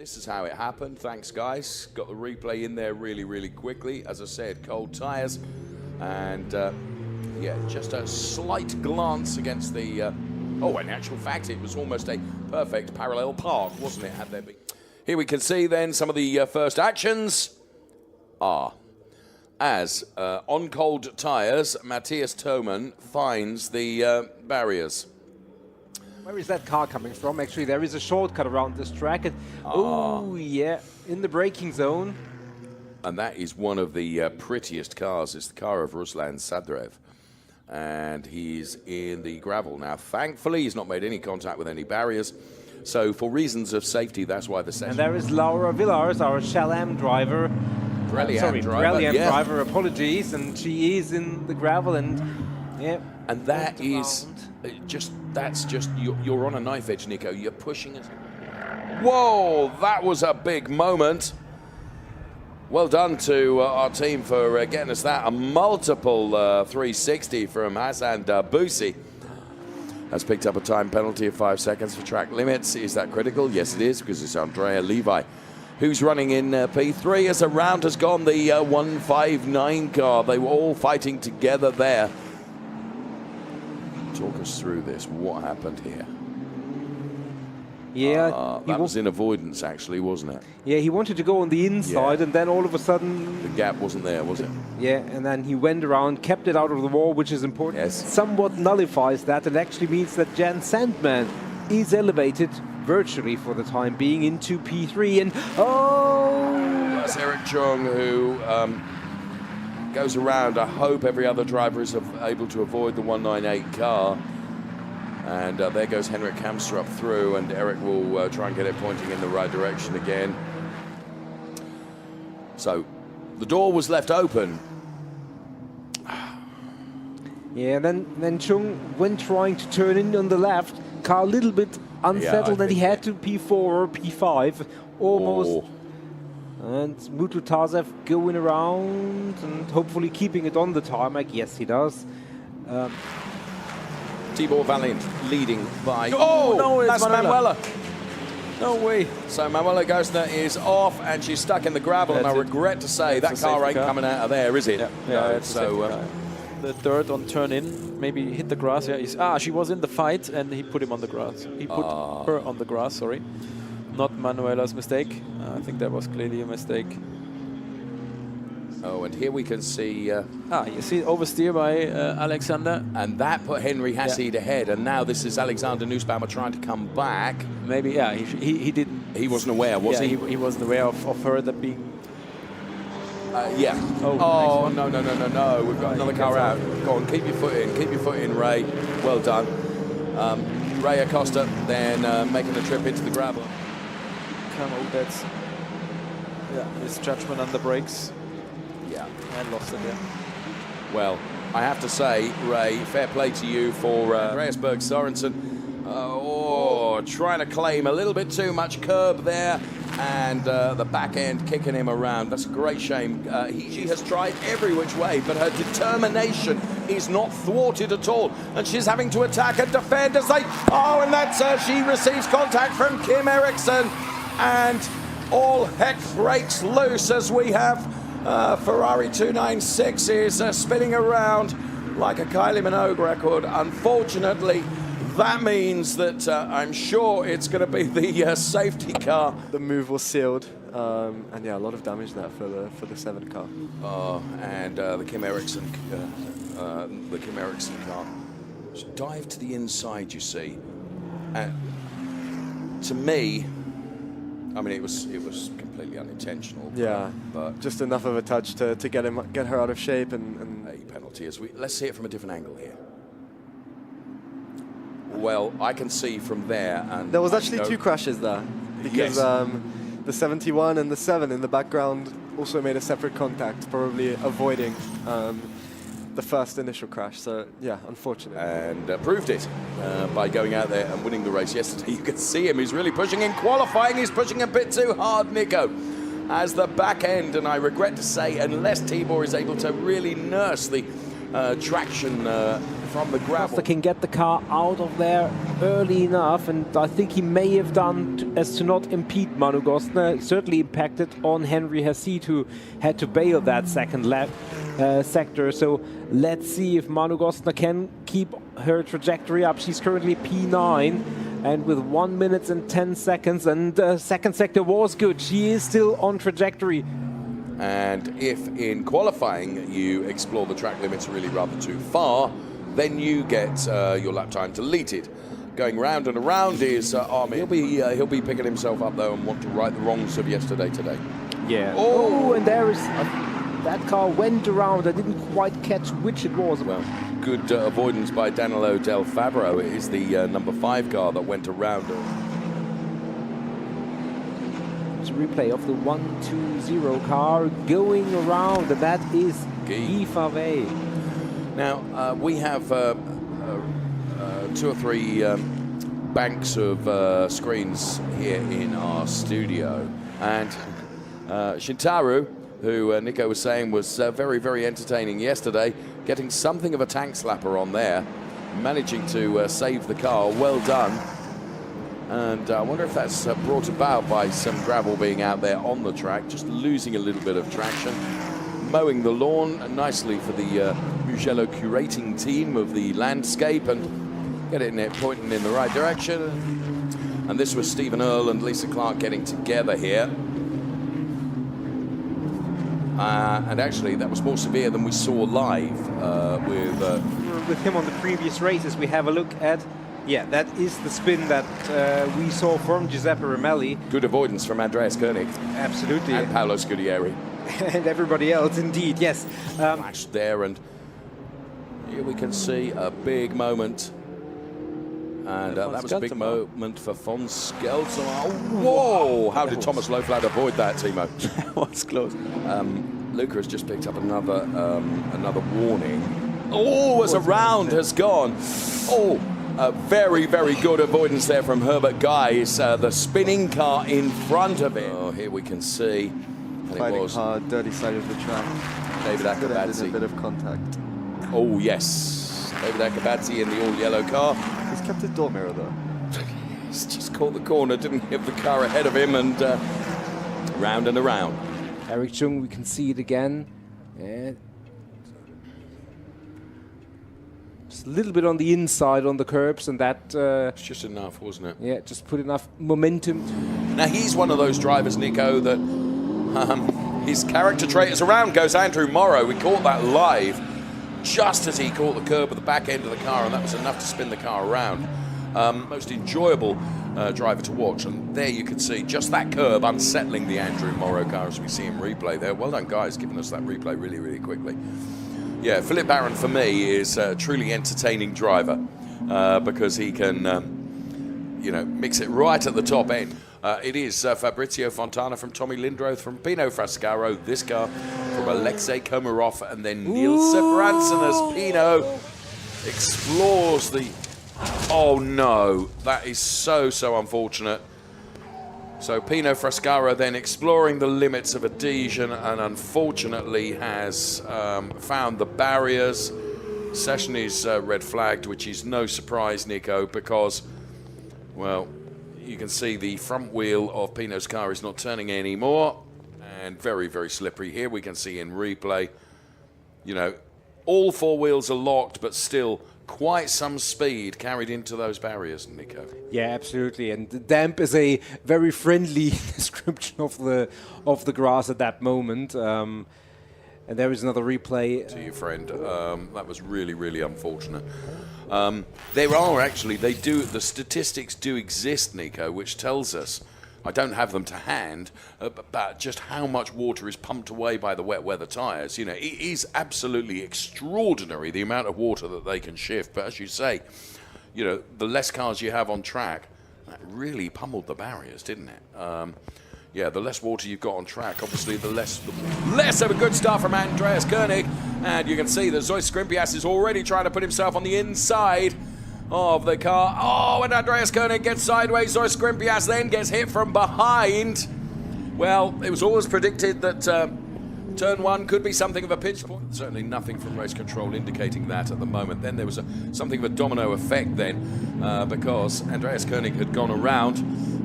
This is how it happened. Thanks, guys. Got the replay in there really, really quickly. As I said, cold tyres. And, yeah, just a slight glance against the... oh, in actual fact, it was almost a perfect parallel park, wasn't it, had there been... Here we can see, then, some of the first actions are... As on cold tyres, Matthias Thoman finds the barriers. Where is that car coming from? Actually, there is a shortcut around this track. And, oh, yeah, in the braking zone. And that is one of the prettiest cars. It's the car of Ruslan Sadrev. And he's in the gravel now. Thankfully, he's not made any contact with any barriers. So for reasons of safety, that's why the session... And there is Laura Villars, our Shell M driver. Pirelli driver, apologies. And she is in the gravel and, yeah. And that is... That's just, you're on a knife edge, Nico. You're pushing it. Whoa, that was a big moment. Well done to our team for getting us that. A multiple 360 from Hassan Bousi. Has picked up a time penalty of 5 seconds for track limits. Is that critical? Yes, it is, because it's Andrea Levi who's running in P3 as a round has gone. The 159 car. They were all fighting together there. Talk us through this. What happened here? Yeah, that was in avoidance, actually, wasn't it? Yeah, he wanted to go on the inside, and then all of a sudden... The gap wasn't there, was it? Yeah, and then he went around, kept it out of the wall, which is important. Yes. Somewhat nullifies that. It actually means that Jan Sandman is elevated virtually for the time being into P3, and that's Eric Chung, who goes around. I hope every other driver is able to avoid the 198 car. And there goes Henrik Kamstrup through, and Eric will try and get it pointing in the right direction again. So the door was left open. Yeah, then Chung, when trying to turn in on the left, car a little bit unsettled, and he had to P4 or P5 almost. And Mutu Tazev going around and hopefully keeping it on the tarmac. Yes, he does. Tibor Valiant leading by... Oh, no, that's Manuela. No way. So Manuela Gosner is off, and she's stuck in the gravel, and I regret to say that car ain't coming out of there, is it? Yeah, no, it's so the dirt on turn in, maybe hit the grass. Yeah, she was in the fight, and he put him on the grass. He put her on the grass, sorry. Not Manuela's mistake. I think that was clearly a mistake. Oh, and here we can see... you see oversteer by Alexander. And that put Henry Hassid ahead, and now this is Alexander Nussbaumer trying to come back. Maybe, yeah, he didn't... He wasn't aware, was he? He wasn't aware of her that being... Yeah. Oh, nice no. We've got another car out. Go on, keep your foot in, Ray. Well done. Ray Acosta then making the trip into the gravel. That's his judgment on the brakes. Yeah. And lost it there. Well, I have to say, Ray, fair play to you for Andreas Berg Sorensen. Trying to claim a little bit too much curb there, and the back end kicking him around. That's a great shame. She has tried every which way, but her determination is not thwarted at all, and she's having to attack and defend as they... Oh, and that's she receives contact from Kim Eriksson, and all heck breaks loose as we have Ferrari 296 is spinning around like a Kylie Minogue record. Unfortunately, that means that I'm sure it's going to be the safety car. The move was sealed, and yeah, a lot of damage there for the 7 car. And the Kim Eriksson car dived to the inside. You see, to me, I mean, it was completely unintentional. Yeah, but just enough of a touch to get her out of shape and a penalty. Let's see it from a different angle here. Well, I can see from there, and there was actually 2 crashes there because the 71 and the 7 in the background also made a separate contact, probably avoiding the first initial crash. So yeah, unfortunate. And proved it by going out there and winning the race yesterday. You can see him, he's really pushing in qualifying. He's pushing a bit too hard, Nico, as the back end, and I regret to say, unless Tibor is able to really nurse the traction from the gravel. Costa can get the car out of there early enough, and I think he may have done as to not impede Manu Gostner. Certainly impacted on Henry Hassid, who had to bail that second sector. So let's see if Manu Gostner can keep her trajectory up. She's currently P9, and with 1 minute and 10 seconds, and second sector was good. She is still on trajectory. And if in qualifying you explore the track limits really rather too far, then you get your lap time deleted. Going round and around is Armin. He'll be picking himself up though and want to right the wrongs of yesterday today. Yeah. Oh, and there is that car went around. I didn't quite catch which it was. Well, good avoidance by Danilo Del Fabro. It is the number 5 car that went around. It's a replay of the 1-2-0 car going around, and that is Guy Favre. Now, we have 2 or 3 banks of screens here in our studio. And Shintaro, who Nico was saying was very, very entertaining yesterday, getting something of a tank slapper on there, managing to save the car. Well done. And I wonder if that's brought about by some gravel being out there on the track, just losing a little bit of traction. Mowing the lawn nicely for the Mugello curating team of the landscape and getting it pointing in the right direction. And this was Stephen Earle and Lisa Clark getting together here. And actually, that was more severe than we saw live with him on the previous races. We have a look at. Yeah, that is the spin that we saw from Giuseppe Ramelli. Good avoidance from Andreas Koenig. Absolutely. And Paolo Scudieri. And everybody else, indeed, yes. Flash there, and here we can see a big moment. And that was a big moment for von Skelton. Oh, whoa! How did Thomas Loflad avoid that, Timo? That was close. Luca has just picked up another warning. Oh, as a round has gone. Oh, a very, very good avoidance there from Herbert Guys. The spinning car in front of him. Oh, here we can see. And Fighting hard, dirty side of the track. David Akabadze. A bit of contact. Oh, yes. David Akabadze in the all-yellow car. He's kept his door mirror, though. He's just caught the corner, didn't hit the car ahead of him, and round and around. Eric Chung, we can see it again. Yeah. Just a little bit on the inside on the curbs, and that... it's just enough, wasn't it? Yeah, just put enough momentum. Now, he's one of those drivers, Nico, that his character trait is around goes Andrew Morrow. We caught that live just as he caught the curb at the back end of the car, and that was enough to spin the car around. Most enjoyable driver to watch, and there you can see just that curb unsettling the Andrew Morrow car as we see him replay there. Well done, guys, giving us that replay really, really quickly. Yeah, Philip Barron for me is a truly entertaining driver because he can, mix it right at the top end. It is Fabrizio Fontana from Tommy Lindroth from Pino Frascaro, this car from Alexei Komarov, and then Niels Sebranson as Pino explores the... Oh no, that is so unfortunate. So Pino Frascaro then exploring the limits of adhesion and unfortunately has found the barriers. Session is red flagged, which is no surprise, Nico, because, well, you can see the front wheel of Pino's car is not turning anymore, and very, very slippery. Here we can see in replay, all 4 wheels are locked, but still quite some speed carried into those barriers, Nico. Yeah, absolutely. And the damp is a very friendly description of the grass at that moment. And there is another replay. To you, friend. That was really, really unfortunate. There are actually, the statistics do exist, Nico, which tells us, I don't have them to hand, but just how much water is pumped away by the wet weather tyres. It is absolutely extraordinary the amount of water that they can shift. But as you say, the less cars you have on track, that really pummeled the barriers, didn't it? Yeah, the less water you've got on track, obviously, the less of a good start from Andreas Koenig. And you can see that Zoe Skrimpias is already trying to put himself on the inside of the car. Oh, and Andreas Koenig gets sideways. Zoe Skrimpias then gets hit from behind. Well, it was always predicted that Turn 1 could be something of a pinch point. Certainly nothing from race control indicating that at the moment. Then there was something of a domino effect then because Andreas Koenig had gone around,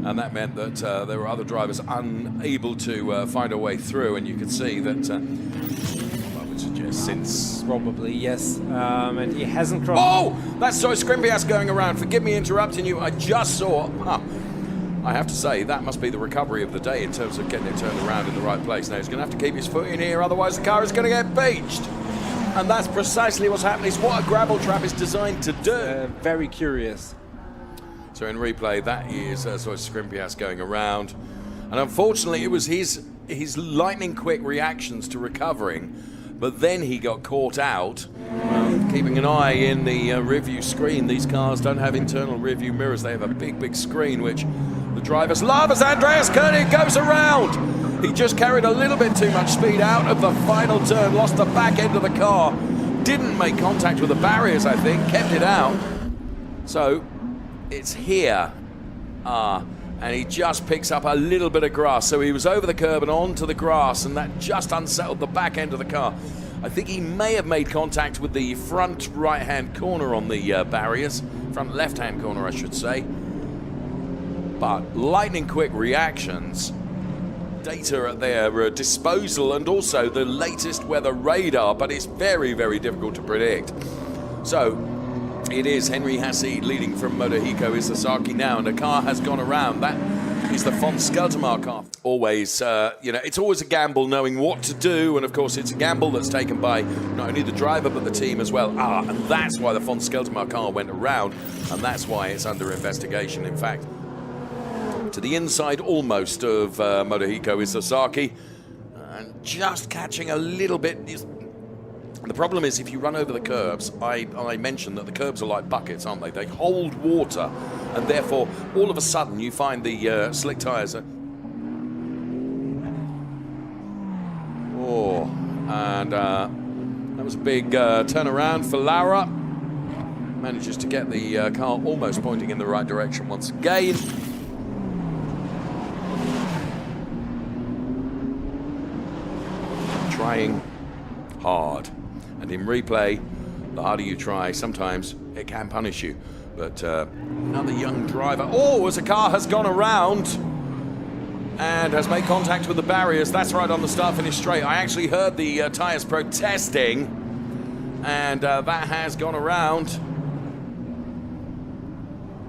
and that meant that there were other drivers unable to find a way through, and you could see that I would suggest since... Probably, yes. And he hasn't crossed... Oh! That's so Scrimbias going around. Forgive me interrupting you. I just saw... I have to say, that must be the recovery of the day in terms of getting it turned around in the right place. Now, he's going to have to keep his foot in here, otherwise the car is going to get beached. And that's precisely what's happening. It's what a gravel trap is designed to do. Very curious. So in replay, that is Scrimbias going around. And unfortunately, it was his lightning quick reactions to recovering, but then he got caught out. Keeping an eye in the rearview screen. These cars don't have internal rearview mirrors. They have a big, big screen, which the drivers love as Andreas Koenig goes around. He just carried a little bit too much speed out of the final turn, lost the back end of the car, didn't make contact with the barriers, I think, kept it out. So it's here. And he just picks up a little bit of grass. So he was over the curb and onto the grass, and that just unsettled the back end of the car. I think he may have made contact with the front right-hand corner on the barriers, front left-hand corner, I should say. But lightning-quick reactions, data at their disposal, and also the latest weather radar, but it's very, very difficult to predict. So it is Henry Hassie leading from Motohiko Isasaki now, and the car has gone around. That is the von Skeltermark car. Always, it's always a gamble knowing what to do, and of course it's a gamble that's taken by not only the driver but the team as well. And that's why the von Skeltermark car went around, and that's why it's under investigation. In fact, to the inside almost of Motohiko Isasaki, and just catching a little bit. The problem is if you run over the curbs, I mentioned that the curbs are like buckets, aren't they? They hold water, and therefore all of a sudden you find the slick tyres are... Oh, and that was a big turnaround for Laura. Manages to get the car almost pointing in the right direction once again. Trying hard. And in replay, the harder you try, sometimes it can punish you. But another young driver. Oh, as the car has gone around and has made contact with the barriers. That's right on the start-finish straight. I actually heard the tyres protesting, and that has gone around.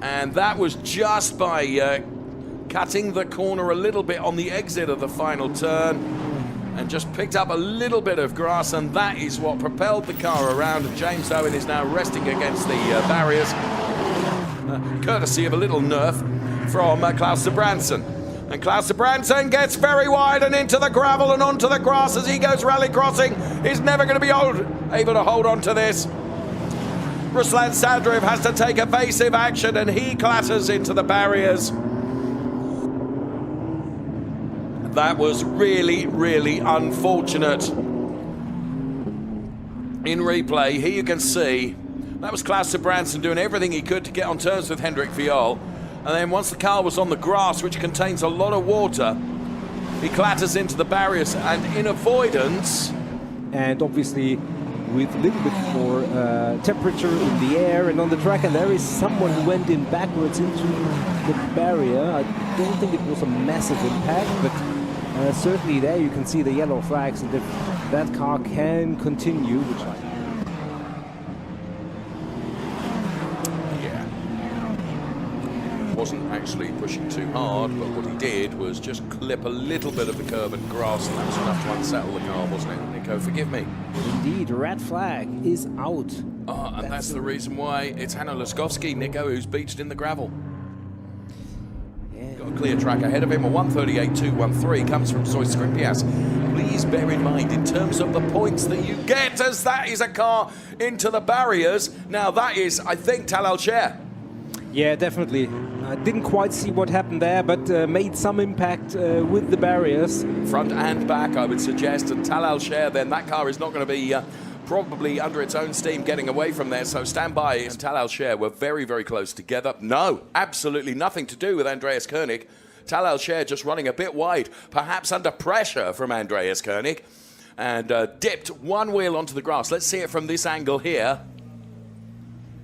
And that was just by cutting the corner a little bit on the exit of the final turn, and just picked up a little bit of grass, and that is what propelled the car around. And James Owen is now resting against the barriers, courtesy of a little nerf from Klaus Sebranson. And Klaus Sebranson gets very wide and into the gravel and onto the grass as he goes rally crossing. He's never going to be able to hold on to this. Ruslan Sadriv has to take evasive action, and he clatters into the barriers. That was really, really unfortunate. In replay, here you can see that was Klaus Sebranson doing everything he could to get on terms with Hendrik Viol. And then once the car was on the grass, which contains a lot of water, he clatters into the barriers, and in avoidance... And obviously with a little bit more temperature in the air and on the track, and there is someone who went in backwards into the barrier. I don't think it was a massive impact, but certainly there you can see the yellow flags, and if that car can continue, which I... Wasn't actually pushing too hard, but what he did was just clip a little bit of the curb and grass, and that was enough to unsettle the car, wasn't it? Nico, forgive me. Indeed, red flag is out. And that's the reason why it's Hanno Laskovsky, Nico, who's beached in the gravel. Yeah. Got a clear track ahead of him. A 1:38.213 comes from Zoe Skrimpias. Please bear in mind, in terms of the points that you get, as that is a car into the barriers. Now that is, I think, Tal Alcher. Yeah, definitely. I didn't quite see what happened there, but made some impact with the barriers. Front and back, I would suggest. And Tal Alcher, then that car is not going to be probably under its own steam getting away from there. So stand by. And Tal Alcher were very, very close together. No, absolutely nothing to do with Andreas Koenig. Tal Alcher just running a bit wide, perhaps under pressure from Andreas Koenig. and dipped one wheel onto the grass. Let's see it from this angle here.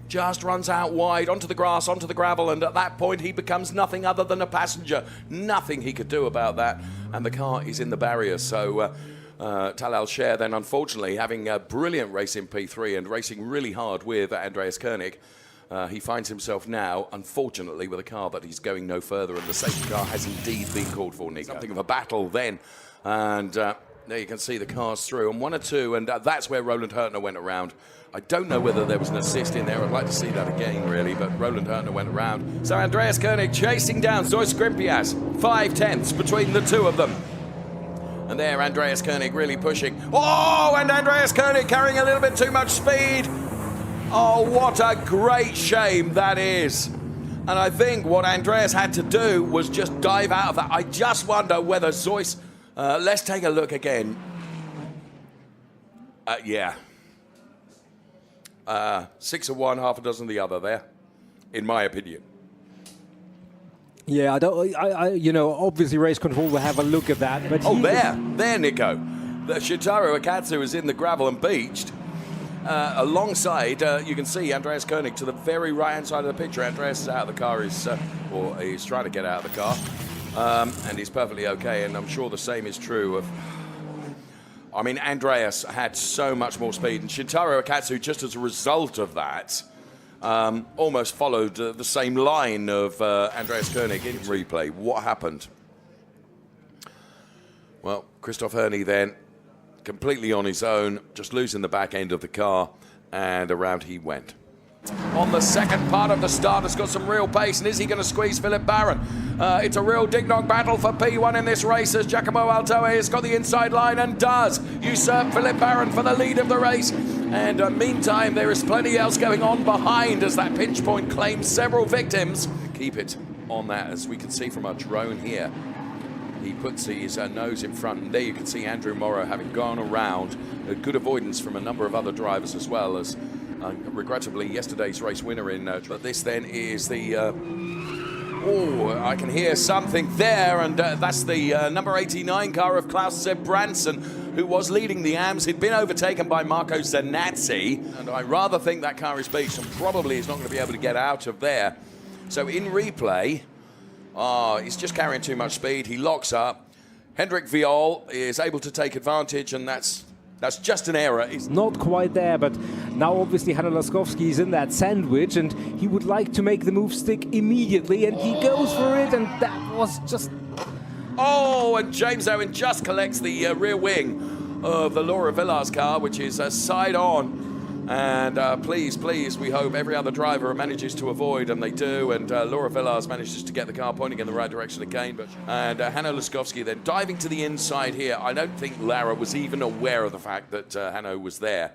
Just runs out wide onto the grass, onto the gravel, and at that point he becomes nothing other than a passenger. Nothing he could do about that, and the car is in the barrier. So Talal Scher then, unfortunately, having a brilliant race in P3 and racing really hard with Andreas Koenig, he finds himself now, unfortunately, with a car that he's going no further, and the safety car has indeed been called for, Nico. Something of a battle then, and there you can see the cars through, and 1 or 2, and that's where Roland Hurtner went around. I don't know whether there was an assist in there. I'd like to see that again, really, but Roland Hurtner went around. So Andreas Koenig chasing down Zeus Grimpias, 5/10 between the two of them. And there, Andreas Koenig really pushing. Oh, and Andreas Koenig carrying a little bit too much speed. Oh, what a great shame that is. And I think what Andreas had to do was just dive out of that. I just wonder whether Zeus... let's take a look again. Yeah. 6 of one, half a dozen of the other there, in my opinion. Yeah, you know, obviously race control will have a look at that. But oh, there, Nico. The Shintaro Akatsu is in the gravel and beached. Alongside, you can see Andreas Koenig to the very right-hand side of the picture. Andreas is out of the car, or he's trying to get out of the car, and he's perfectly okay. And I'm sure the same is true of... I mean, Andreas had so much more speed, and Shintaro Akatsu, just as a result of that, almost followed the same line of Andreas Koenig in replay. What happened? Well, Christoph Herney then, completely on his own, just losing the back end of the car, and around he went. On the second part of the start, has got some real pace, and is he going to squeeze Philip Barron? It's a real dig-dog battle for P1 in this race, as Giacomo Altoe has got the inside line and does usurp Philip Barron for the lead of the race. And meantime, there is plenty else going on behind as that pinch point claims several victims. Keep it on that, as we can see from our drone here. He puts his nose in front, and there you can see Andrew Morrow having gone around. A good avoidance from a number of other drivers as well, as regrettably yesterday's race winner in... but this then is the... oh, I can hear something there, and that's the number 89 car of Klaus Zeb Branson, who was leading the AMS. He'd been overtaken by Marco Zanazzi, and I rather think that car is beached and probably is not going to be able to get out of there. So in replay... he's just carrying too much speed. He locks up. Hendrik Viol is able to take advantage, and that's just an error. It's not quite there, but now obviously Hanno Laskowski is in that sandwich, and he would like to make the move stick immediately, and he goes for it, and that was just... Oh, and James Owen just collects the rear wing of the Laura Villars car, which is side on. And please, we hope every other driver manages to avoid, and they do. And Laura Villars manages to get the car pointing in the right direction again. And Hanno Laskowski then diving to the inside here. I don't think Lara was even aware of the fact that Hanno was there.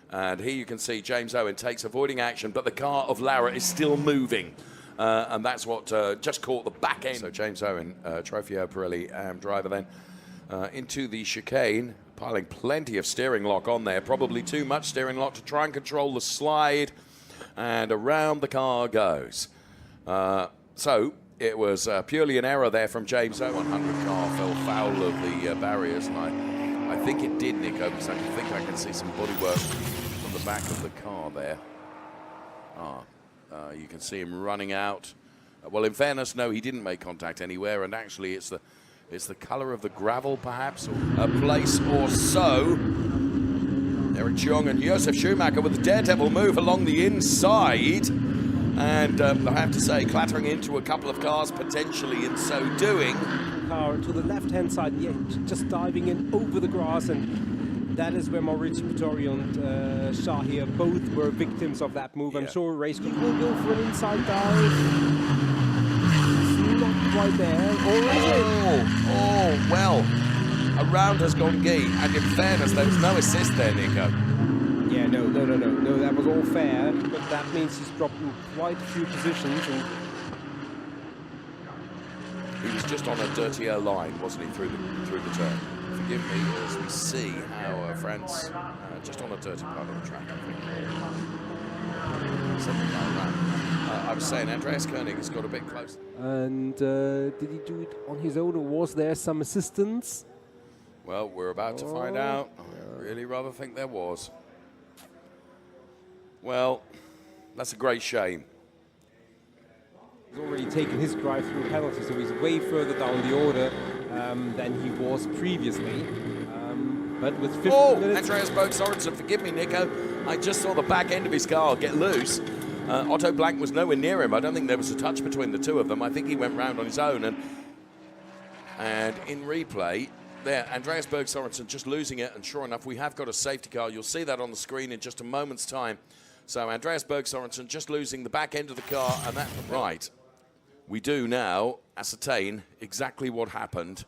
And here you can see James Owen takes avoiding action, but the car of Lara is still moving. And that's what just caught the back end. So James Owen, Trofeo Pirelli driver then, into the chicane. Piling plenty of steering lock on there, probably too much steering lock to try and control the slide, and around the car goes. So it was purely an error there from James Owen. 100 car fell foul of the barriers, and I think it did, Nico, because I think I can see some bodywork from the back of the car there. You can see him running out. Well, in fairness, no, he didn't make contact anywhere, and actually it's the colour of the gravel, perhaps, or a place or so. Eric Jong and Josef Schumacher with the daredevil move along the inside. And I have to say, clattering into a couple of cars, potentially in so doing. Car to the left-hand side, yeah, just diving in over the grass, and that is where Maurizio Pittori and Shahir both were victims of that move. Yeah. I'm sure race control will go for an inside dive. Right there. Oh, well, a round has gone gee, and in fairness, there was no assist there, Nico. Yeah, no, that was all fair, but that means he's dropped in quite a few positions. And he was just on a dirtier line, wasn't he, through the turn? Forgive me, as we see how France just on a dirty part of the track, I think. Something like that. I was saying Andreas Koenig has got a bit close. And did he do it on his own, or was there some assistance? Well, we're about to find out. I really rather think there was. Well, that's a great shame. He's already taken his drive-through penalty, so he's way further down the order than he was previously. But with 50 minutes... Andreas Berg Sorensen, forgive me, Nico. I just saw the back end of his car get loose. Otto Blank was nowhere near him. I don't think there was a touch between the two of them. I think he went round on his own. And in replay, there, Andreas Berg Sorensen just losing it. And sure enough, we have got a safety car. You'll see that on the screen in just a moment's time. So Andreas Berg Sorensen just losing the back end of the car. And that's right. We do now ascertain exactly what happened.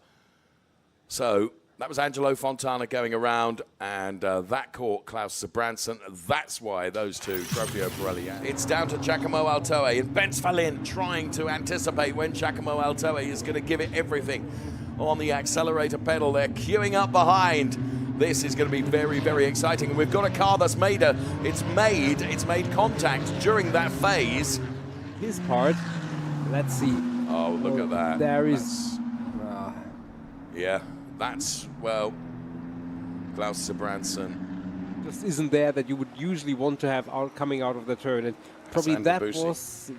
So that was Angelo Fontana going around, and that caught Klaus Sabranson. That's why those two, Trofeo Pirelli. It's down to Giacomo Altoe, and Ben Svalin trying to anticipate when Giacomo Altoe is going to give it everything on the accelerator pedal. They're queuing up behind. This is going to be very, very exciting. And we've got a car that's made contact during that phase. His part. Let's see. Oh, look at that. There is... Yeah, that's, well, Klaus Sabranson. Just isn't there that you would usually want to have coming out of the turn. And probably that was...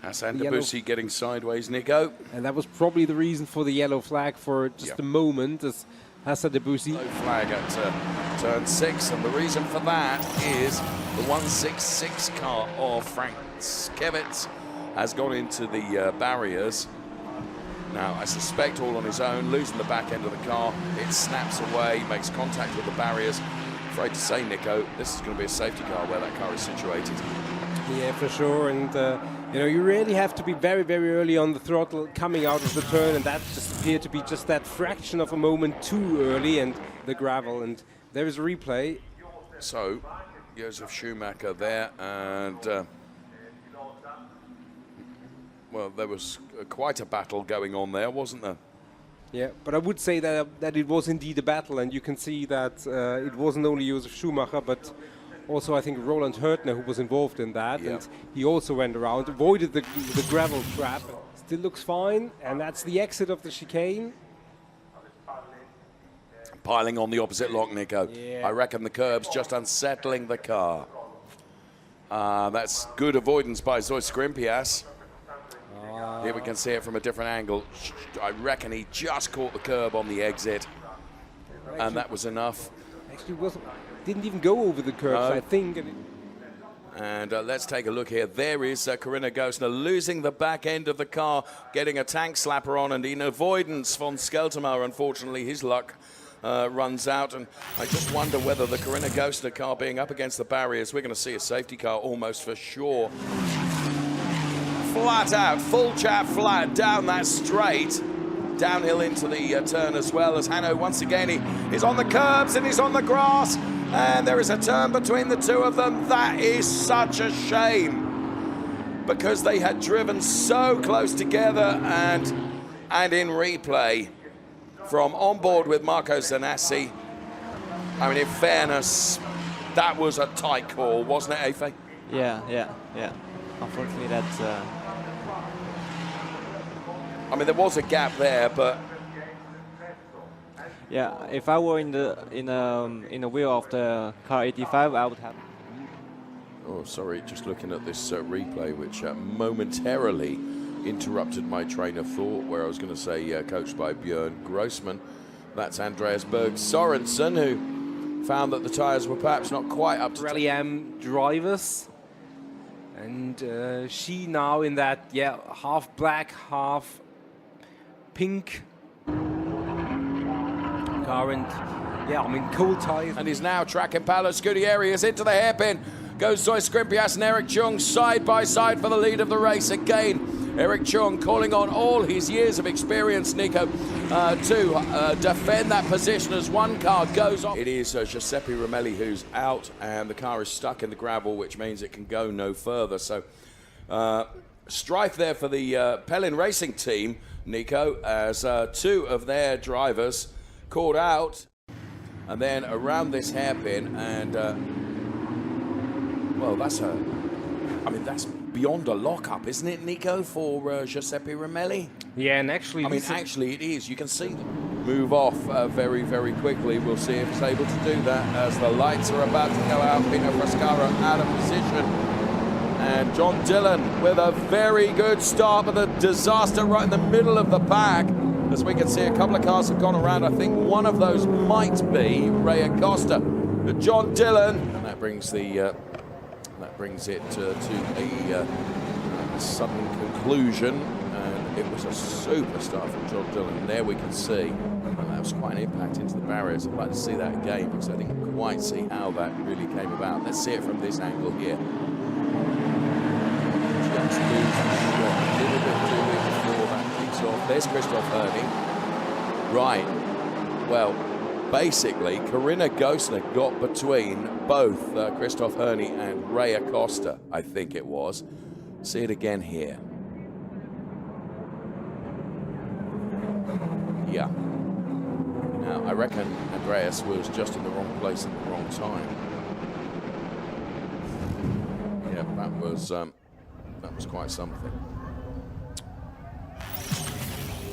Hassan Debussy getting sideways, Nico. And that was probably the reason for the yellow flag for just a moment, as Hassan Debussy. Yellow flag at turn 6, and the reason for that is the 166 car of Frank Skevitz has gone into the barriers. Now, I suspect all on his own, losing the back end of the car. It snaps away, makes contact with the barriers. Afraid to say, Nico, this is going to be a safety car where that car is situated. Yeah, for sure. And, you know, you really have to be very, very early on the throttle coming out of the turn. And that just appeared to be just that fraction of a moment too early, and the gravel. And there is a replay. So, Josef Schumacher there, and... well, there was quite a battle going on there, wasn't there? Yeah, but I would say that it was indeed a battle, and you can see that it wasn't only Josef Schumacher, but also I think Roland Hürtner who was involved in that, and he also went around, avoided the gravel trap. Still looks fine, and that's the exit of the chicane. Piling on the opposite lock, Nico. Yeah. I reckon the curb's just unsettling the car. That's good avoidance by Zoe Skrimpias. Here we can see it from a different angle. I reckon he just caught the curb on the exit, and that was enough. Actually, didn't even go over the curbs, I think. And let's take a look here. There is Corinna Gosner losing the back end of the car, getting a tank slapper on, and in avoidance, von Skeltermar, unfortunately, his luck runs out. And I just wonder whether the Corinna Gosner car being up against the barriers, we're going to see a safety car almost for sure. Flat out, full chat flat down that straight. Downhill into the turn as well, as Hanno once again he is on the curbs and he's on the grass, and there is a turn between the two of them. That is such a shame, because they had driven so close together. And in replay from on board with Marco Zanassi, I mean, in fairness, that was a tight call, wasn't it, Efe? Yeah. Unfortunately, that's... I mean, there was a gap there, but yeah, if I were in the wheel of the car 85, I would have. Oh, sorry, just looking at this replay, which momentarily interrupted my train of thought, where I was going to say coached by Björn Grossman. That's Andreas Berg Sorensen, who found that the tyres were perhaps not quite up to... Pirelli M drivers. And she now in that, half black, half pink car, and I mean, cold tyres. And he's now tracking Paolo Scudieri is into the hairpin. Goes Zoe Skrimpias and Eric Chung side by side for the lead of the race again. Eric Chung calling on all his years of experience, Nico, to defend that position as one car goes off. It is Giuseppe Romelli who's out, and the car is stuck in the gravel, which means it can go no further. So strife there for the Pellin Racing team, Nico, as two of their drivers caught out. And then around this hairpin, and well, that's beyond a lock-up, isn't it, Nico, for Giuseppe Romelli? Yeah, and actually... actually it is. You can see them. move off very, very quickly. We'll see if he's able to do that as the lights are about to go out. Pino Frascara out of position. And John Dillon with a very good start, but a disaster right in the middle of the pack. As we can see, a couple of cars have gone around. I think one of those might be Ray Acosta. But John Dillon, and that brings it to a sudden conclusion. And it was a super start from John Dillon. And there we can see, and that was quite an impact into the barriers. I'd like to see that again because I didn't quite see how that really came about. Let's see it from this angle here. Just lose the shot a little bit too big before that kicks off. There's Christoph Herney. Right. Well, basically, Corinna Gosner got between both Christoph Herney and Ray Acosta, I think it was. See it again here. Yeah. Now, I reckon Andreas was just in the wrong place at the wrong time. Yeah, that was quite something.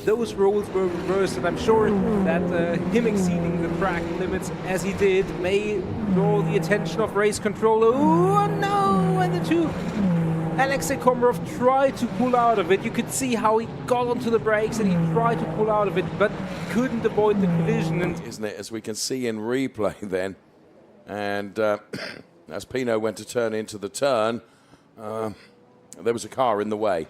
Those roles were reversed, and I'm sure that him exceeding the track limits as he did may draw the attention of race controller. Oh no! And the two, Alexei Komarov tried to pull out of it. You could see how he got onto the brakes and he tried to pull out of it, but couldn't avoid the collision. And isn't it, as we can see in replay then, and as Pino went to turn into the turn, there was a car in the way.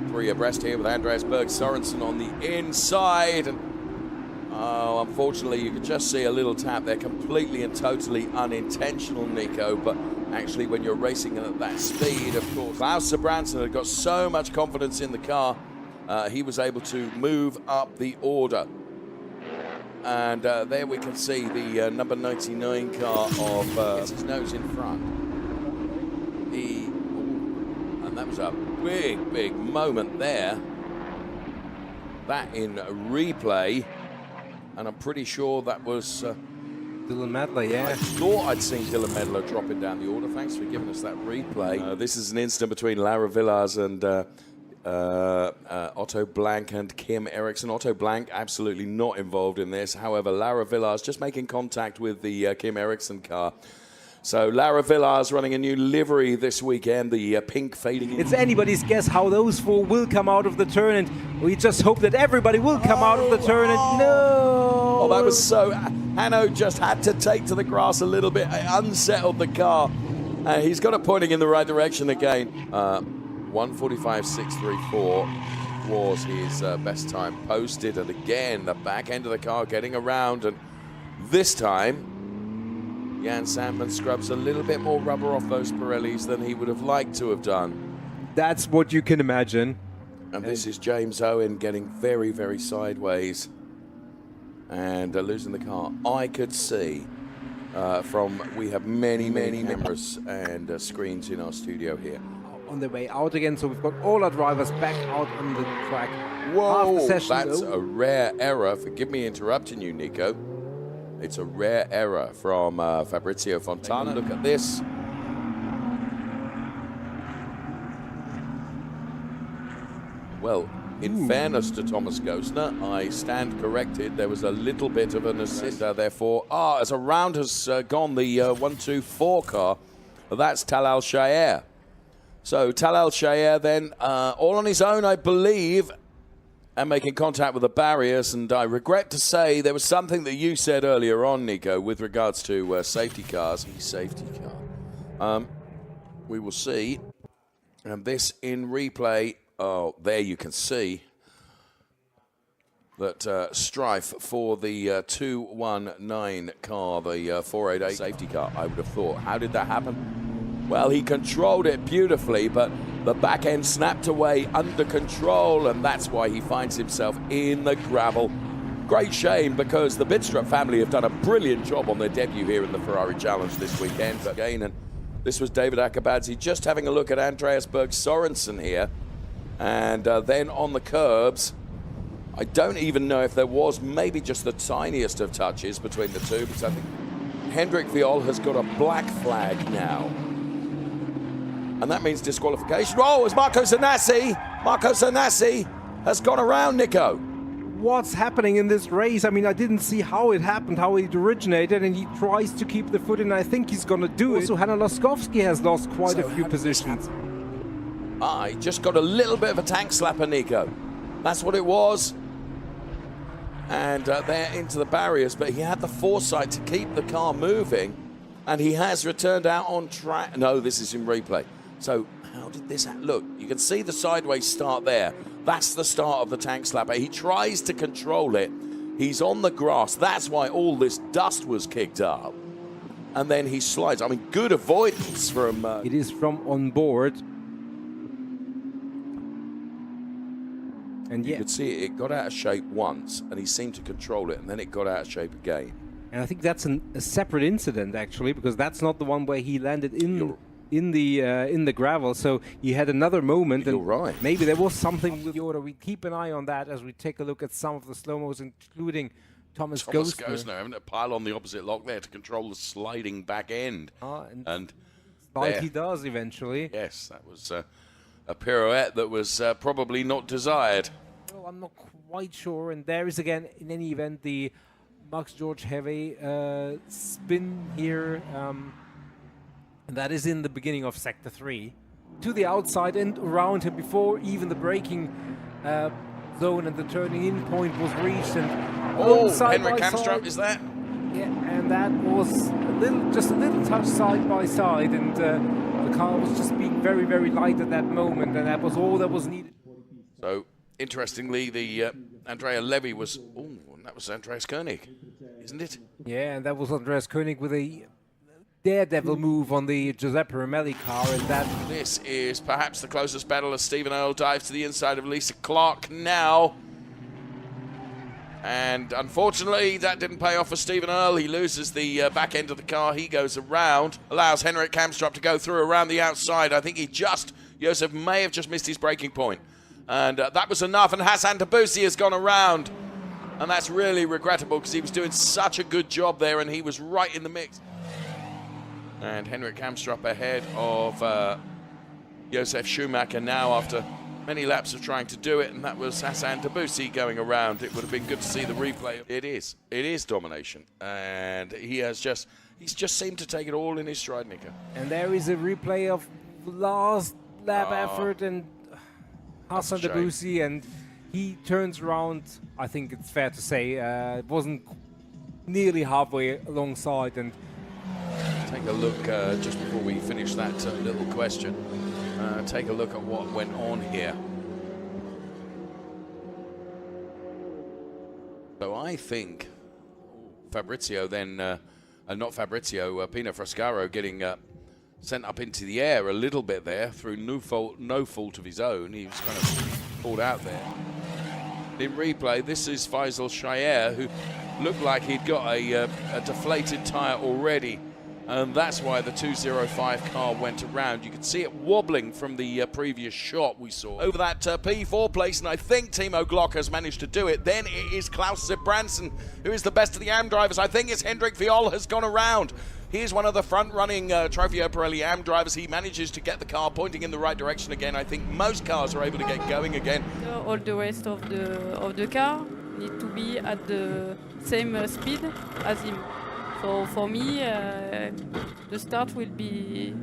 Three abreast here with Andreas Berg Sorensen on the inside. And unfortunately, you could just see a little tap there, completely and totally unintentional, Nico. But actually, when you're racing at that speed, of course, Klaus Sabranson had got so much confidence in the car, he was able to move up the order. And there we can see the number 99 car of his nose in front. And that was a big, big moment there. That in replay. And I'm pretty sure that was Dylan Medler, yeah. I thought I'd seen Dylan Medler dropping down the order. Thanks for giving us that replay. This is an incident between Lara Villars and Otto Blank and Kim Eriksson. Otto Blank absolutely not involved in this. However, Lara Villars just making contact with the Kim Eriksson car. So Lara Villars running a new livery this weekend, the pink fading in. It's anybody's guess how those four will come out of the turn, and we just hope that everybody will come out of the turn. And no! Oh, that was so... Hanno just had to take to the grass a little bit. It unsettled the car. He's got it pointing in the right direction again. 1:45.634 was his best time posted. And again, the back end of the car getting around. And this time, Jan Sandman scrubs a little bit more rubber off those Pirellis than he would have liked to have done. That's what you can imagine. And this is James Owen getting very, very sideways and losing the car. I could see we have many, many cameras and screens in our studio here. On their way out again, so we've got all our drivers back out on the track. Whoa, that's a rare error. Forgive me interrupting you, Nico. It's a rare error from Fabrizio Fontana. Look at this. Well, in fairness to Thomas Gosner, I stand corrected. There was a little bit of an assist therefore. As a round has gone, the 1-2-4 car, that's Talal Shayer. So Talal Shayer then, all on his own, I believe, and making contact with the barriers. And I regret to say there was something that you said earlier on, Nico, with regards to safety cars. Safety car. We will see. And this in replay. Oh, there you can see that strife for the 219 car, the 488 safety car, I would have thought. How did that happen? Well, he controlled it beautifully, but the back end snapped away under control, and that's why he finds himself in the gravel. Great shame, because the Bidstrup family have done a brilliant job on their debut here in the Ferrari Challenge this weekend. Again, and this was David Akabadze just having a look at Andreas Berg Sorensen here. And then on the curbs, I don't even know if there was maybe just the tiniest of touches between the two, because I think Hendrik Viol has got a black flag now. And that means disqualification. Oh, it's Marco Zanassi. Marco Zanassi has gone around Nico. what's happening in this race. I mean, I didn't see how it happened, how it originated, and he tries to keep the foot in. I think he's going to do it. Also, Hanna Laskowski has lost quite a few positions. I just got a little bit of a tank slapper, Nico. That's what it was. And they're into the barriers, but he had the foresight to keep the car moving, and he has returned out on track. No, this is in replay. So how did this look? You can see the sideways start there. That's the start of the tank slapper. He tries to control it. He's on the grass. That's why all this dust was kicked up. And then he slides. I mean, good avoidance from... It is from on board. And you could see it got out of shape once, and he seemed to control it, and then it got out of shape again. And I think that's a separate incident, actually, because that's not the one where he landed in the gravel. So he had another moment. You're and right. Maybe there was something with the order. We keep an eye on that as we take a look at some of the slow-mos, including Thomas Gosner. Having to pile on the opposite lock there to control the sliding back end. And like he does eventually. Yes, that was a pirouette that was probably not desired. Well, I'm not quite sure. And there is again, in any event, the Max George heavy spin here. And that is in the beginning of Sector 3. To the outside and around him before even the braking zone and the turning in point was reached. And Henrik Kamstrup is that? Yeah, and that was just a little touch side by side, and the car was just being very, very light at that moment, and that was all that was needed. So, interestingly, the Andrea Levy was... Oh, that was Andreas Koenig, isn't it? Yeah, and that was Andreas Koenig with a daredevil move on the Giuseppe Romelli car, and that... This is perhaps the closest battle as Stephen Earle dives to the inside of Lisa Clark now. And unfortunately, that didn't pay off for Stephen Earle. He loses the back end of the car. He goes around, allows Henrik Kamstrup to go through around the outside. I think Josef may have just missed his braking point. And that was enough, and Hassan Debussy has gone around. And that's really regrettable because he was doing such a good job there, and he was right in the mix. And Henrik Kamstrup ahead of Josef Schumacher now after many laps of trying to do it, and that was Hassan Debussy going around. It would have been good to see the replay. It is domination, and he's just seemed to take it all in his stride, Nico. And there is a replay of last lap effort and Hassan Debussy, and he turns around. I think it's fair to say it wasn't nearly halfway alongside. And take a look just before we finish that little question. Take a look at what went on here. So I think Fabrizio then, not Fabrizio, Pino Frascaro getting sent up into the air a little bit there through no fault of his own. He was kind of pulled out there. In replay, this is Faisal Shayer, who looked like he'd got a deflated tyre already. And that's why the 205 car went around. You could see it wobbling from the previous shot we saw. Over that P4 place, and I think Timo Glock has managed to do it. Then it is Klaus Zibranson, who is the best of the AM drivers. I think it's Hendrik Viol has gone around. He is one of the front-running Trofeo Pirelli AM drivers. He manages to get the car pointing in the right direction again. I think most cars are able to get going again. All the rest of the car need to be at the same speed as him. So for me, the start will be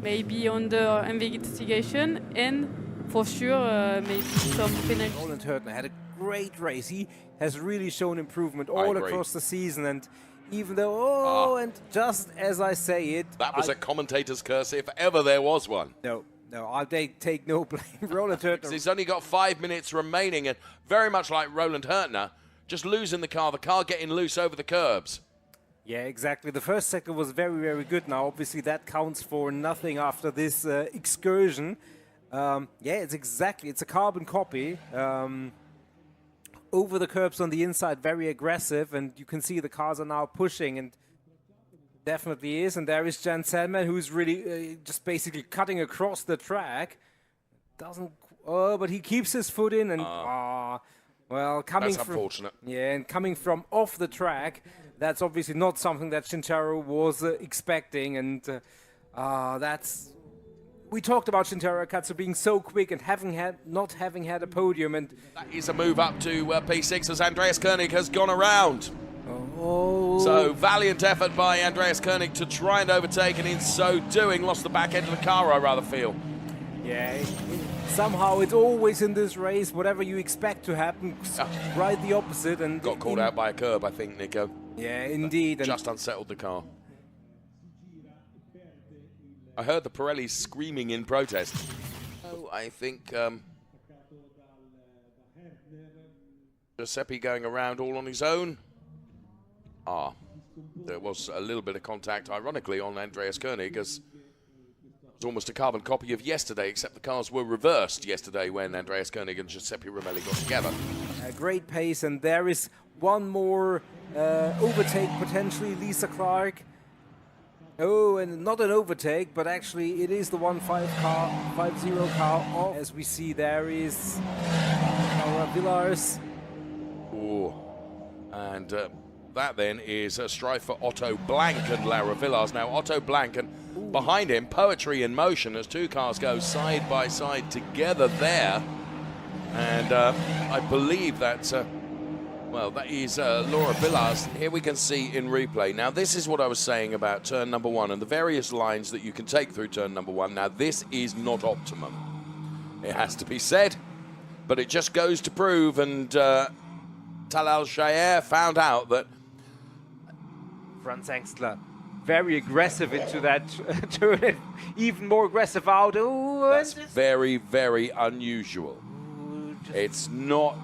maybe under investigation, and for sure maybe some penalty. Roland Hurtner had a great race. He has really shown improvement all across the season, and even though, and just as I say it... That was a commentator's curse if ever there was one. No, I'll take no blame. Roland Hurtner... He's only got 5 minutes remaining, and very much like Roland Hurtner, just losing the car getting loose over the curbs. Yeah, exactly. The first sector was very, very good. Now, obviously, that counts for nothing after this excursion. Yeah, it's a carbon copy. Over the curbs on the inside, very aggressive, and you can see the cars are now pushing, and definitely is. And there is Jan Selman, who's really just basically cutting across the track. But he keeps his foot in, and well, coming that's unfortunate. Yeah, and coming from off the track, that's obviously not something that Shintaro was expecting, and that's We talked about Shintaro Akatsu being so quick and not having had a podium, and That is a move up to P6 as Andreas Koenig has gone around. So valiant effort by Andreas Koenig to try and overtake, and in so doing lost the back end of the car, I rather feel. yeah, somehow it's always in this race, whatever you expect to happen, right the opposite. And Got caught out by a curb, I think, Nico. Yeah, indeed. Just unsettled the car. I heard the Pirelli screaming in protest. Oh, I think Giuseppe going around all on his own. There was a little bit of contact, ironically, on Andreas Koenig, as it was almost a carbon copy of yesterday, except the cars were reversed yesterday when Andreas Koenig and Giuseppe Romelli got together. A great pace, and there is one more overtake potentially, Lisa Clark. Oh, and not an overtake, but actually it is the 150 car off. As we see, there is Laura Villars. Ooh. And that then is a strife for Otto Blank and Laura Villars. Now, Otto Blank, and behind him, Poetry in Motion as two cars go side by side together there. And I believe that's... well, that is Laura Villars. Here we can see in replay. Now, this is what I was saying about turn number 1 and the various lines that you can take through turn number 1. Now, this is not optimum. It has to be said, but it just goes to prove, and Talal Shayer found out that... Franz Engstler, very aggressive into that turn, even more aggressive out. Ooh, That's very, very unusual. It's not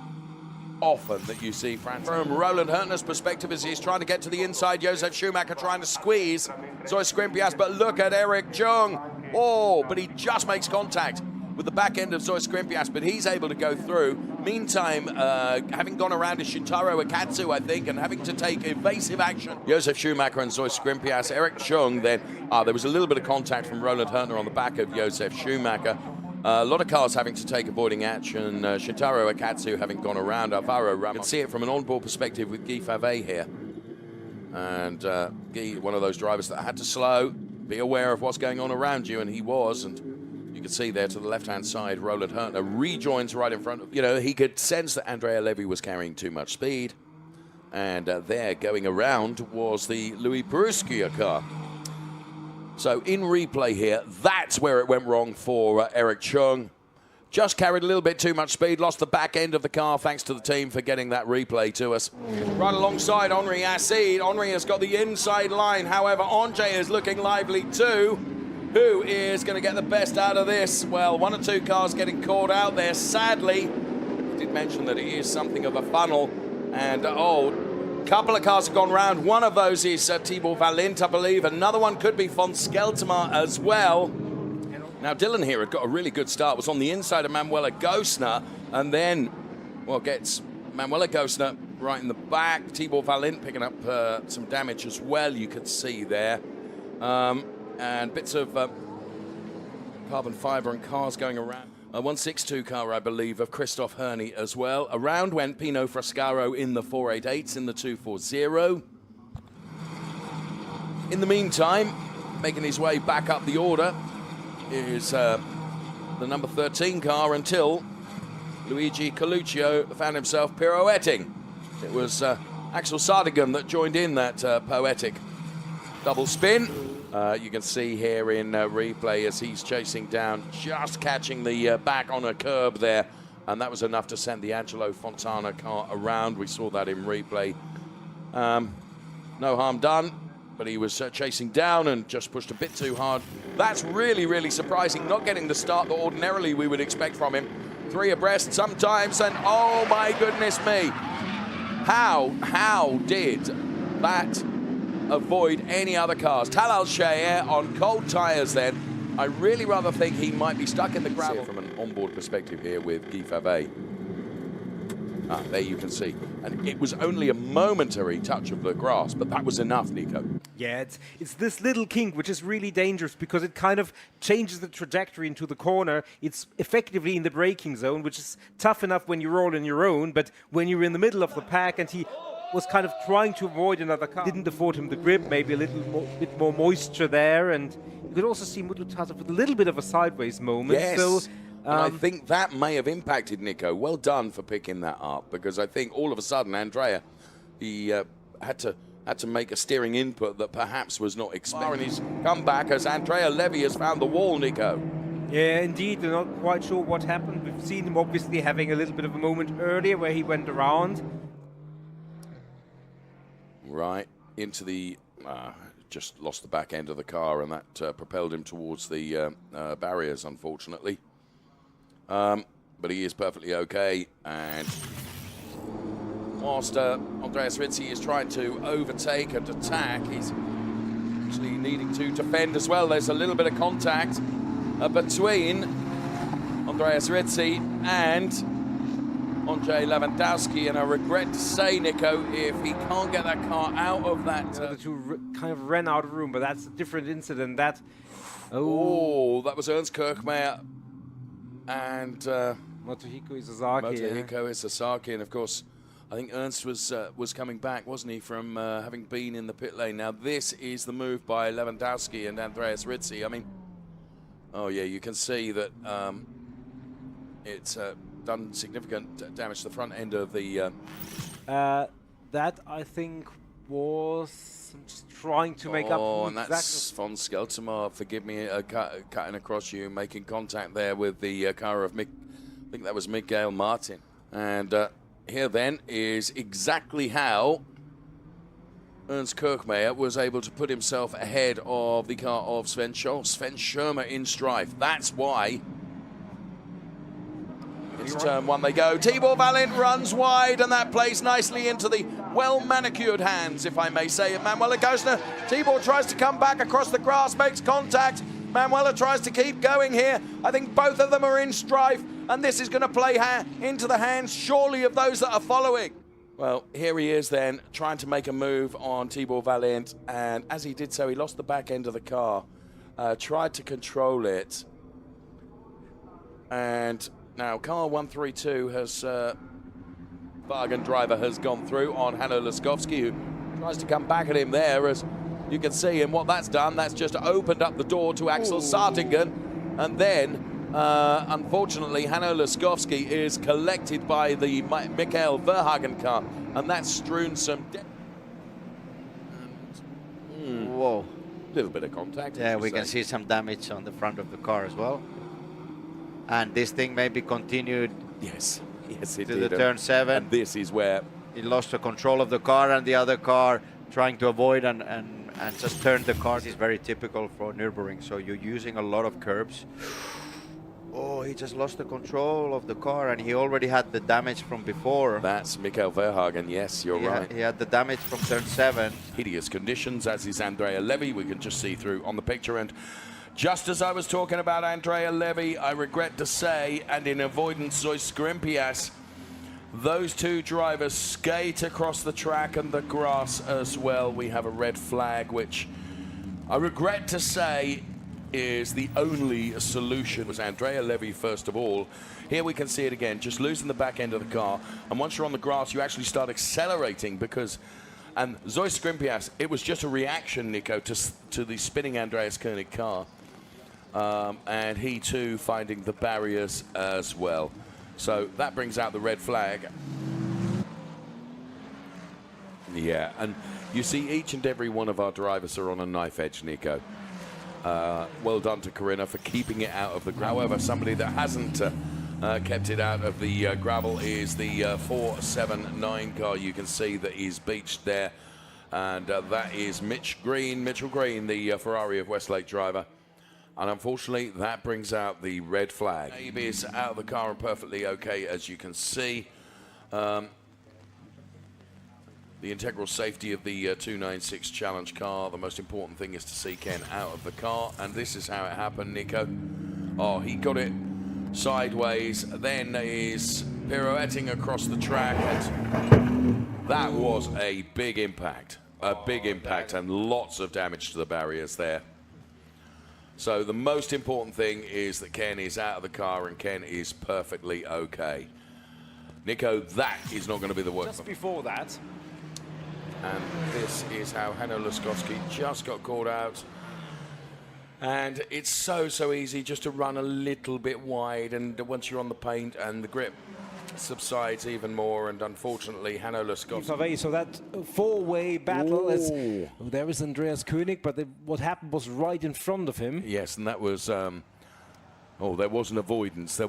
often that you see Franz. From Roland Hurtner's perspective, as he's trying to get to the inside, Josef Schumacher trying to squeeze Zoe Skrimpias, but look at Eric Chung. Oh, but he just makes contact with the back end of Zoe Skrimpias, but he's able to go through. Meantime, having gone around is Shintaro Akatsu, I think, and having to take evasive action. Josef Schumacher and Zoe Skrimpias. Eric Chung then, there was a little bit of contact from Roland Hurtner on the back of Josef Schumacher. A lot of cars having to take avoiding action. Shintaro Akatsu having gone around. Alvaro Ramos. You can see it from an onboard perspective with Guy Favet here. And Guy, one of those drivers that had to slow, be aware of what's going on around you, and he was. And you can see there to the left-hand side, Roland Hurtner rejoins right in front of, he could sense that Andrea Levy was carrying too much speed. And there, going around, was the Louis Peruskia car. So in replay here, that's where it went wrong for Eric Chung. Just carried a little bit too much speed, lost the back end of the car. Thanks to the team for getting that replay to us. Right alongside Henri Acide. Henri has got the inside line. However, Andre is looking lively too. Who is going to get the best out of this? Well, one or two cars getting caught out there. Sadly, I did mention that it is something of a funnel. And, couple of cars have gone round. One of those is Thibaut Valint, I believe. Another one could be von Skeltema as well. Now, Dylan here had got a really good start. Was on the inside of Manuela Gosner. And then, gets Manuela Gosner right in the back. Thibaut Valint picking up some damage as well, you could see there. And bits of carbon fibre and cars going around. A 162 car, I believe, of Christoph Herney as well. Around went Pino Frascaro in the 488s, in the 240. In the meantime, making his way back up the order is the number 13 car until Luigi Coluccio found himself pirouetting. It was Axel Sardigan that joined in that poetic double spin. You can see here in replay as he's chasing down, just catching the back on a curb there. And that was enough to send the Angelo Fontana car around. We saw that in replay. No harm done, but he was chasing down and just pushed a bit too hard. That's really, really surprising, not getting the start that ordinarily we would expect from him. 3 abreast sometimes, and oh my goodness me. How did that avoid any other cars? Talal Shayer on cold tyres then. I really rather think he might be stuck in the gravel. From an onboard perspective here with Guy Favet. There you can see. And it was only a momentary touch of the grass, but that was enough, Nico. Yeah, it's this little kink which is really dangerous because it kind of changes the trajectory into the corner. It's effectively in the braking zone, which is tough enough when you're all on your own, but when you're in the middle of the pack and he was kind of trying to avoid another car. Didn't afford him the grip, maybe a bit more moisture there, and you could also see Mugello with a little bit of a sideways moment. Yes. So, and I think that may have impacted Nico. Well done for picking that up, because I think all of a sudden Andrea, he had to make a steering input that perhaps was not expected. And he's come back as Andrea Levy has found the wall, Nico. yeah, indeed, we're not quite sure what happened. We've seen him obviously having a little bit of a moment earlier where he went around. Right, into the... just lost the back end of the car, and that propelled him towards the barriers, unfortunately. But he is perfectly okay, and whilst Andreas Rizzi is trying to overtake and attack, he's actually needing to defend as well. There's a little bit of contact between Andreas Rizzi and Andrzej Lewandowski, and I regret to say, Nico, if he can't get that car out of that... The two kind of ran out of room, but that's a different incident. That that was Ernst Kirchmeier and Motohiko Isazaki. Motohiko Isazaki, and of course, I think Ernst was coming back, wasn't he, from having been in the pit lane. Now this is the move by Lewandowski and Andreas Rizzi. I mean, oh yeah, you can see that it's done significant damage to the front end of the... that, I think, was... I'm just trying to make up... Oh, and that's von Skeltermar, forgive me, cutting across you, making contact there with the car of I think that was Miguel Martin. And here then is exactly how Ernst Kirchmeier was able to put himself ahead of the car of Sven Scholz. Sven Schirmer in strife. That's why... Into turn one they go. Tibor Valent runs wide, and that plays nicely into the well-manicured hands, if I may say, of Manuela Gosner. Tibor tries to come back across the grass, makes contact. Manuela tries to keep going here. I think both of them are in strife, and this is going to play into the hands, surely, of those that are following. Well, here he is then, trying to make a move on Tibor Valent, and as he did so, he lost the back end of the car, tried to control it, and... Now, car 132 has, bargain driver has gone through on Hanno Laskovsky, who tries to come back at him there, as you can see, and what that's done, that's just opened up the door to Axel Sartingen, and then, unfortunately, Hanno Laskovsky is collected by the Michael Verhagen car, and that's strewn some... Whoa. Little bit of contact. Yeah, we can see some damage on the front of the car as well. And this thing maybe continued yes, it to did. the turn 7. And this is where he lost the control of the car, and the other car trying to avoid and just turned the car. This is very typical for Nürburgring, so you're using a lot of curbs. Oh, he just lost the control of the car, and he already had the damage from before. That's Michael Verhagen, yes, you're right. He had the damage from turn 7. Hideous conditions, as is Andrea Levy. We can just see through on the picture. And just as I was talking about Andrea Levy, I regret to say, and in avoidance Zoe Skrimpias, those two drivers skate across the track and the grass as well. We have a red flag, which I regret to say is the only solution. It was Andrea Levy first of all. Here we can see it again, just losing the back end of the car. And once you're on the grass, you actually start accelerating because... And Zoe Skrimpias, it was just a reaction, Nico, to the spinning Andreas Koenig car. And he too finding the barriers as well. So that brings out the red flag. Yeah, and you see each and every one of our drivers are on a knife edge, Nico. Well done to Corinna for keeping it out of the gravel. However, somebody that hasn't kept it out of the gravel is the 479 car. You can see that he's beached there. And that is Mitchell Green, the Ferrari of Westlake driver. And unfortunately, that brings out the red flag. Abe is out of the car and perfectly okay, as you can see. The integral safety of the 296 Challenge car. The most important thing is to see Ken out of the car. And this is how it happened, Nico. Oh, he got it sideways, then is pirouetting across the track. And that was a big impact. A big impact and lots of damage to the barriers there. So the most important thing is that Ken is out of the car and Ken is perfectly okay. Nico, that is not going to be the work. Just before that, And this is how Hanno Laskowski just got caught out. And it's so easy just to run a little bit wide, and once you're on the paint and the grip subsides even more, and unfortunately Hanno Laskowski. So that four-way battle is, there is Andreas König, but what happened was right in front of him. Yes, and that was there was an avoidance. I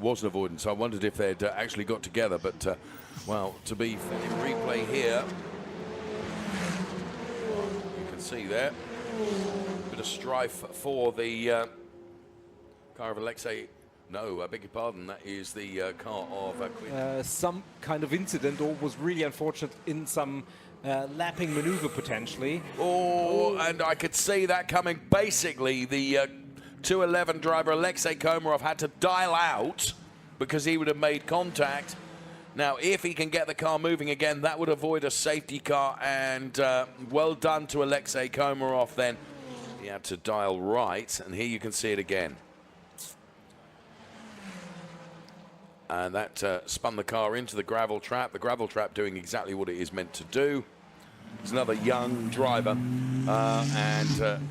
wondered if they'd actually got together, but well, to be in replay here, you can see there bit of strife for the car of Alexei. No, I beg your pardon, that is the car of some kind of incident, or was really unfortunate in some lapping maneuver potentially. And I could see that coming. Basically, the 211 driver Alexei Komarov had to dial out because he would have made contact. Now, if he can get the car moving again, that would avoid a safety car, and well done to Alexei Komarov then. He had to dial right, and here you can see it again. And that spun the car into the gravel trap doing exactly what it is meant to do. It's another young driver, and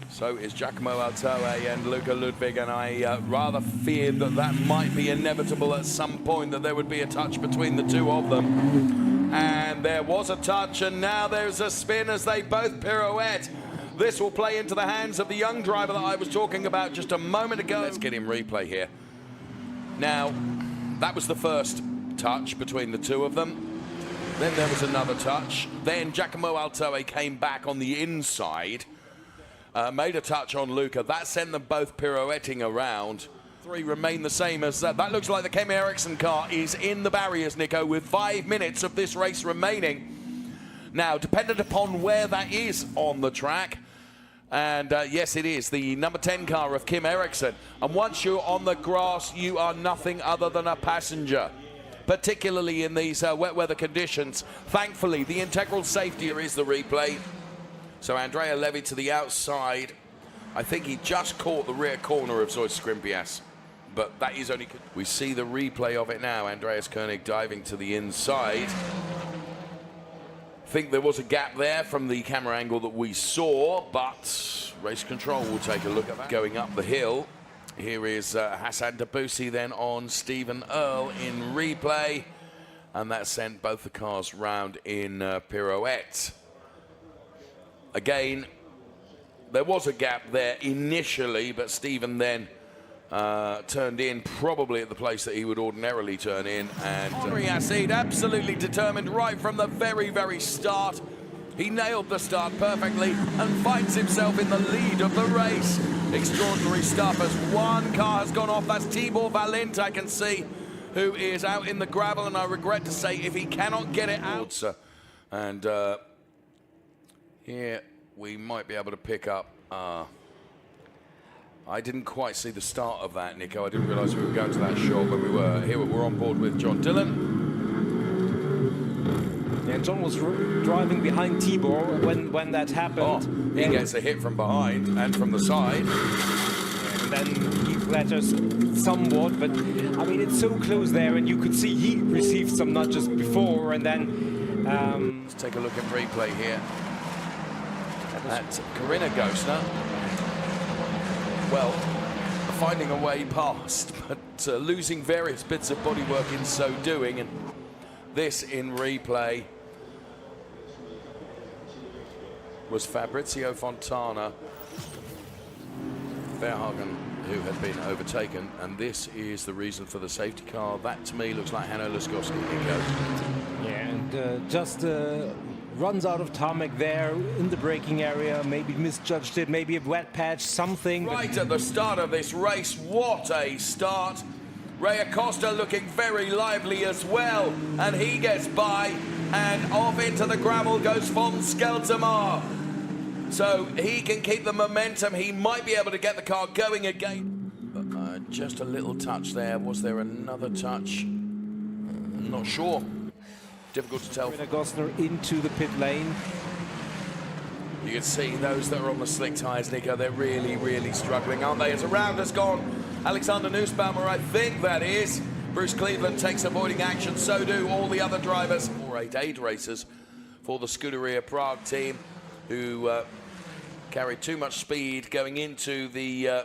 so is Giacomo Altoe and Luca Ludwig, and I rather feared that might be inevitable at some point, that there would be a touch between the two of them. And there was a touch, and now there's a spin as they both pirouette. This will play into the hands of the young driver that I was talking about just a moment ago. Let's get him replay here. Now, that was the first touch between the two of them. Then there was another touch. Then Giacomo Altoe came back on the inside, made a touch on Luca. That sent them both pirouetting around. Three remain the same as that. That looks like the Kim Eriksson car is in the barriers, Nico, with 5 minutes of this race remaining. Now, dependent upon where that is on the track, and yes, it is the number 10 car of Kim Eriksson. And once you're on the grass, you are nothing other than a passenger, particularly in these wet weather conditions. Thankfully, the integral safety is the replay. So Andrea Levy to the outside. I think he just caught the rear corner of Zoe Skrimpias, but that is only... We see the replay of it now. Andreas König diving to the inside. I think there was a gap there from the camera angle that we saw, but race control will take a look at that. Going up the hill, here is Hassan Debussy then on Stephen Earle in replay, and that sent both the cars round in pirouette. Again, there was a gap there initially, but Stephen then turned in probably at the place that he would ordinarily turn in, and Henri Acid absolutely determined right from the very start. He nailed the start perfectly and finds himself in the lead of the race. Extraordinary stuff as one car has gone off. That's Tibor Valent, I can see, who is out in the gravel, and I regret to say if he cannot get it out. And here we might be able to pick up I didn't quite see the start of that, Nico. I didn't realise we were going to that shot, but we were. Here we're on board with John Dillon. Yeah, John was driving behind Tibor when that happened. He gets a hit from behind and from the side. And then he flatters somewhat, but I mean, it's so close there, and you could see he received some nudges before, and then... Let's take a look at replay here. That's Corinna Gosner. Well, finding a way past, but losing various bits of bodywork in so doing, and this in replay was Fabrizio Fontana Verhagen, who had been overtaken, and this is the reason for the safety car. That to me looks like Hanno Laskowski. Yeah, and just runs out of tarmac there in the braking area, maybe misjudged it, maybe a wet patch, something. Right at the start of this race, what a start. Ray Acosta looking very lively as well, and he gets by, and off into the gravel goes von Skeltermar. So he can keep the momentum. He might be able to get the car going again. But, just a little touch there. Was there another touch? I'm not sure. Difficult to tell. Gosner into the pit lane. You can see those that are on the slick tyres, Nico, they're really struggling, aren't they? As a round has gone, Alexander Nussbaumer, I think that is. Bruce Cleveland takes avoiding action, so do all the other drivers. 488 racers for the Scuderia Prague team, who carried too much speed going into the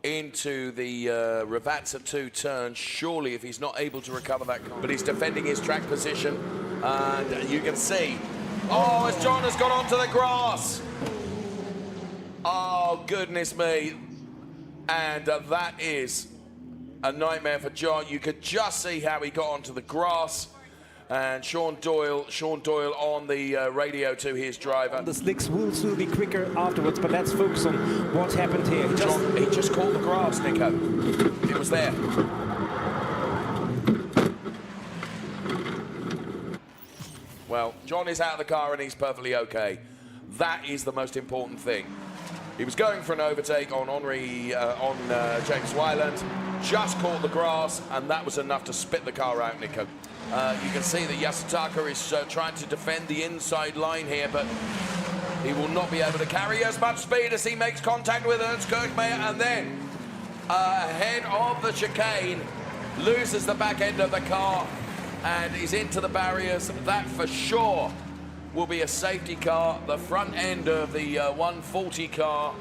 Rivazza 2 turn. Surely, if he's not able to recover that car, but he's defending his track position, and you can see, oh, as John has got onto the grass. Oh, goodness me. And that is a nightmare for John. You could just see how he got onto the grass. And Sean Doyle on the radio to his driver. The slicks will still be quicker afterwards, but let's focus on what happened here. He just caught the grass, Nico. It was there. Well, John is out of the car and he's perfectly okay. That is the most important thing. He was going for an overtake on James Wyland, just caught the grass, and that was enough to spit the car out, Nico. You can see that Yasutaka is trying to defend the inside line here, but he will not be able to carry as much speed as he makes contact with Ernst Kirchmeier, and then ahead of the chicane, loses the back end of the car and is into the barriers. That for sure will be a safety car. The front end of the 140 car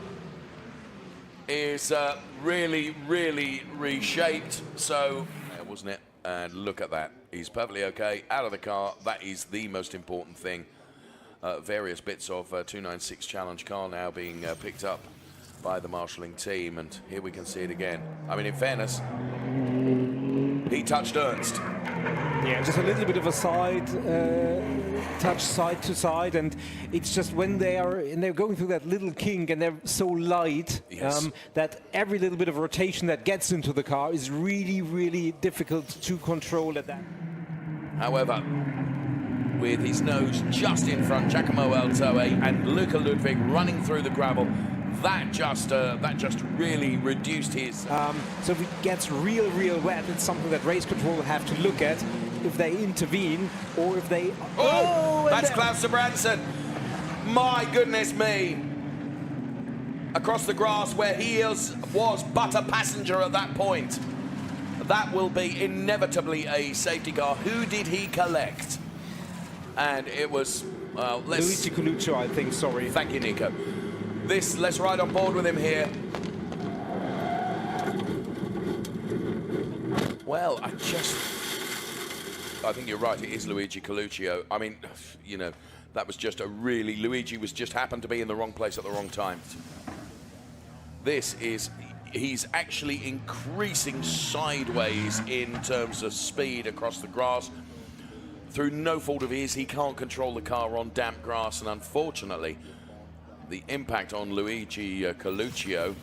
is really, really reshaped. So, wasn't it? And look at that. He's perfectly okay, out of the car. That is the most important thing. Various bits of 296 Challenge car now being picked up by the marshalling team. And here we can see it again. I mean, in fairness, he touched Ernst. Yeah, just a little bit of a side touch, side to side, and it's just when they're going through that little kink and they're so light, yes, that every little bit of rotation that gets into the car is really, really difficult to control at that. However, with his nose just in front, Giacomo Altoe and Luca Ludwig running through the gravel, that just really reduced his. So if it gets real wet, it's something that race control will have to look at if they intervene or if they. Oh, that's Klaus Branson. My goodness me! Across the grass where he was but a passenger at that point. That will be inevitably a safety car. Who did he collect? And it was Luigi Coluccio, I think. Sorry. Thank you, Nico. Let's ride on board with him here. Well, I think you're right, it is Luigi Coluccio. I mean, you know, that was just Luigi was just happened to be in the wrong place at the wrong time. He's actually increasing sideways in terms of speed across the grass. Through no fault of his, he can't control the car on damp grass, and unfortunately, the impact on Luigi Coluccio